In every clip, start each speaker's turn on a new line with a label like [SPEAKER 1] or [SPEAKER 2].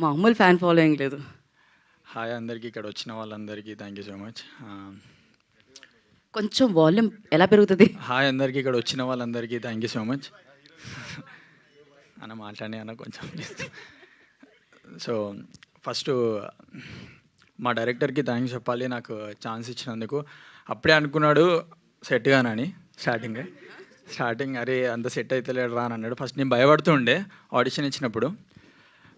[SPEAKER 1] మామూలు fan following లేదు.
[SPEAKER 2] Hi అందరికీ, ఇక్కడ వచ్చిన వాళ్ళందరికీ థ్యాంక్ యూ సో మచ్.
[SPEAKER 1] కొంచెం వాల్యూమ్ ఎలా పెరుగుతుంది?
[SPEAKER 2] హాయ్ అందరికీ, ఇక్కడ వచ్చిన వాళ్ళందరికీ థ్యాంక్ యూ సో మచ్. అన్న మాట్లాడి అన్న కొంచెం. సో ఫస్ట్ మా డైరెక్టర్కి థ్యాంక్స్ చెప్పాలి, నాకు ఛాన్స్ ఇచ్చినందుకు. అప్పుడే అనుకున్నాడు సెట్గానని స్టార్టింగ్ అరే అంత సెట్ అయితే లేడు రా అని అన్నాడు. ఫస్ట్ నేను భయపడుతూ ఉండే ఆడిషన్ ఇచ్చినప్పుడు.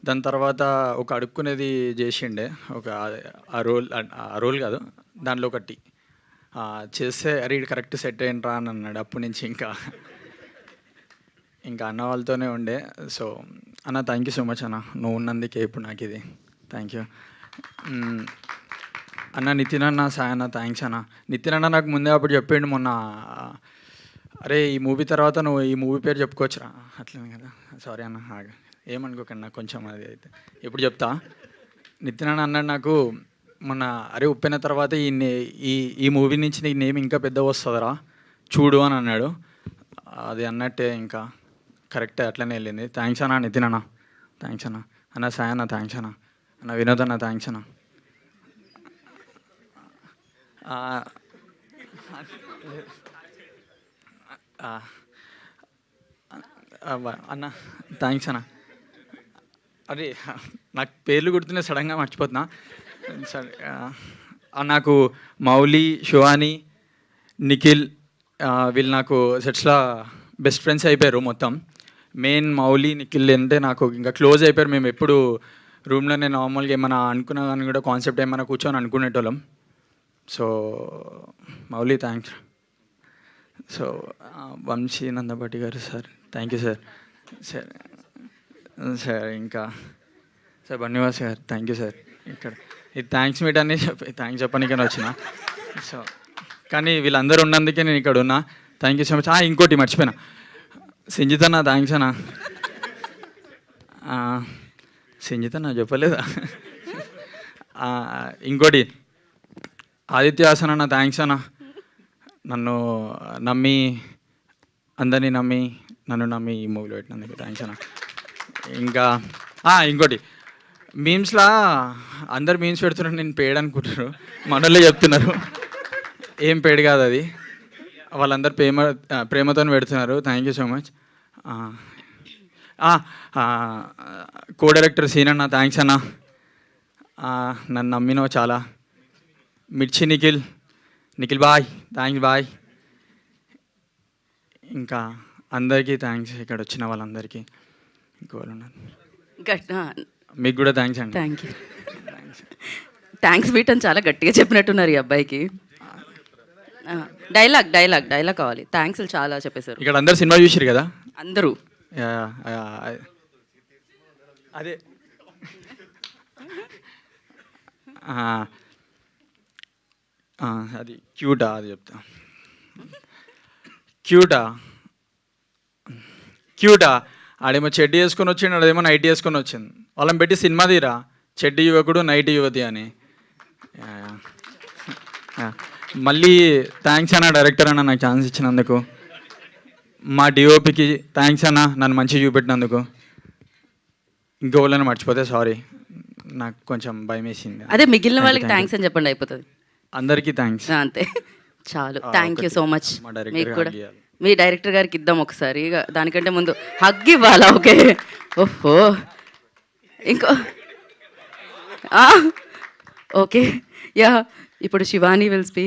[SPEAKER 2] దాని తర్వాత ఒక అడుక్కునేది చేసిండే, ఒక ఆ రోల్ కాదు దానిలో ఒకటి చేస్తే అరే ఇది కరెక్ట్ సెట్ అయ్యిండ్రా అని అన్నాడు. అప్పటి నుంచి ఇంకా అన్న వాళ్ళతోనే ఉండే. సో అన్న థ్యాంక్ యూ సో మచ్ అన్న, నువ్వు ఉన్నందుకే ఇప్పుడు నాకు ఇది. థ్యాంక్ యూ అన్న. నితిన్ అన్న, సాయి అన్న థ్యాంక్స్ అన్న. నితిన్ అన్న నాకు ముందే అప్పుడు చెప్పిండు మొన్న, అరే ఈ మూవీ తర్వాత నువ్వు ఈ మూవీ పేరు చెప్పుకోవచ్చురా అట్లనే కదా. సారీ అన్న, ఏమనుకోకండి నాకు కొంచెం అది అయితే ఇప్పుడు చెప్తా. నితిన్ అన్న అన్నాడు నాకు మొన్న, అరే ఉప్పిన తర్వాత ఈ మూవీ నుంచి నీకు నేమ్ ఇంకా పెద్ద వస్తుందిరా చూడు అని అన్నాడు. అది అన్నట్టే ఇంకా కరెక్టే అట్లనే వెళ్ళింది. థ్యాంక్స్ అన్న నితిన్ అన్న, థ్యాంక్స్ అన్న. అన్న సాయి అన్న థ్యాంక్స్ అన్న. అన్న వినోద్ అన్న థ్యాంక్స్ అన్న. అన్న థ్యాంక్స్ అన్న. అరే నాకు పేర్లు గుర్తున్నా సడన్గా మర్చిపోతున్నా. సరే నాకు మౌలి, శివాని, నిఖిల్ వీళ్ళు నాకు సెట్స్లో బెస్ట్ ఫ్రెండ్స్ అయిపోయారు. మొత్తం మెయిన్ మౌలి, నిఖిల్ అంటే నాకు ఇంకా క్లోజ్ అయిపోయారు. మేము ఎప్పుడు రూమ్లోనే నార్మల్గా ఏమైనా అనుకున్నా కానీ కూడా కాన్సెప్ట్ ఏమైనా కూర్చొని అనుకునేటోళ్ళం. So Mouli thanks. So Vamsi Nandapati garu sir thank you sir. Sir sir ఇంకా sir Bunny Vas garu thank you sir. ఇక్కడ ఇది థ్యాంక్స్ మీట్ అని థ్యాంక్స్ చెప్పడానికని వచ్చిన. సో కానీ వీళ్ళందరూ ఉన్నందుకే నేను ఇక్కడ ఉన్నా. Thank you so much. ఇంకోటి మర్చిపోయినా, సంజిత్ అన్న థ్యాంక్స్ అన్న. సంజిత్ అన్న చెప్పలేదా? ఇంకోటి ఆదిత్య హాసన్ అన్న థ్యాంక్స్ అన్న. నన్ను నమ్మి అందరినీ నమ్మి నన్ను నమ్మి ఈ మూవీలో పెట్టినందుకు థ్యాంక్స్ అన్న. ఇంకా ఇంకోటి మీమ్స్లా అందరు మీమ్స్ పెడుతున్నారు, నేను పేడ్ అనుకుంటున్నారు, మనోళ్ళే చెప్తున్నారు. ఏం పేడ్ కాదు అది, వాళ్ళందరూ ప్రేమతో పెడుతున్నారు. Thank you so much. Co director సీన్ అన్న థ్యాంక్స్ అన్న, నన్ను నమ్మినో చాలా. మిర్చి నిఖిల్ బాయ్ థ్యాంక్స్ బాయ్. ఇంకా అందరికీ థ్యాంక్స్, ఇక్కడ వచ్చిన వాళ్ళందరికీ. ఇంకోళ్ళు మీకు కూడా థ్యాంక్స్ అండి.
[SPEAKER 1] Thank you. థ్యాంక్స్ మీట్ అని చాలా గట్టిగా చెప్పినట్టున్నారు ఈ అబ్బాయికి. డైలాగ్ కావాలి. థ్యాంక్స్ చాలా చెప్పేశారు.
[SPEAKER 2] ఇక్కడ అందరు సినిమా చూసారు కదా
[SPEAKER 1] అందరూ.
[SPEAKER 2] అదే అది క్యూటా, అది చెప్తా. క్యూటా ఆడేమో చెడ్డీ వేసుకొని వచ్చిండు, అదేమో నైట్ వేసుకొని వచ్చింది. వాళ్ళని పెట్టి సినిమా తీరా, చెడ్డీ యువకుడు నైట్ యువతి అని. మళ్ళీ థ్యాంక్స్ అన్న డైరెక్టర్ అన్న నాకు ఛాన్స్ ఇచ్చినందుకు. మా డిఓపికి థ్యాంక్స్ అన్న, నన్ను మంచిగా చూపెట్టినందుకు. ఇంకోళ్ళని మర్చిపోతే సారీ, నాకు కొంచెం భయం వేసింది.
[SPEAKER 1] అదే మిగిలిన వాళ్ళకి థ్యాంక్స్ అని చెప్పండి, అయిపోతుంది.
[SPEAKER 2] అందరికీ థ్యాంక్స్.
[SPEAKER 1] అంతే చాలు. Thank you so much. మీకు కూడా
[SPEAKER 2] ఇవ్వాలి.
[SPEAKER 1] మీ డైరెక్టర్ గారికి ఇద్దాం ఒకసారి. దానికంటే ముందు హగ్ ఇవ్వాలా? ఓకే. ఓహో ఇంకో ఓకే యా. ఇప్పుడు శివాని విల్ స్పీక్.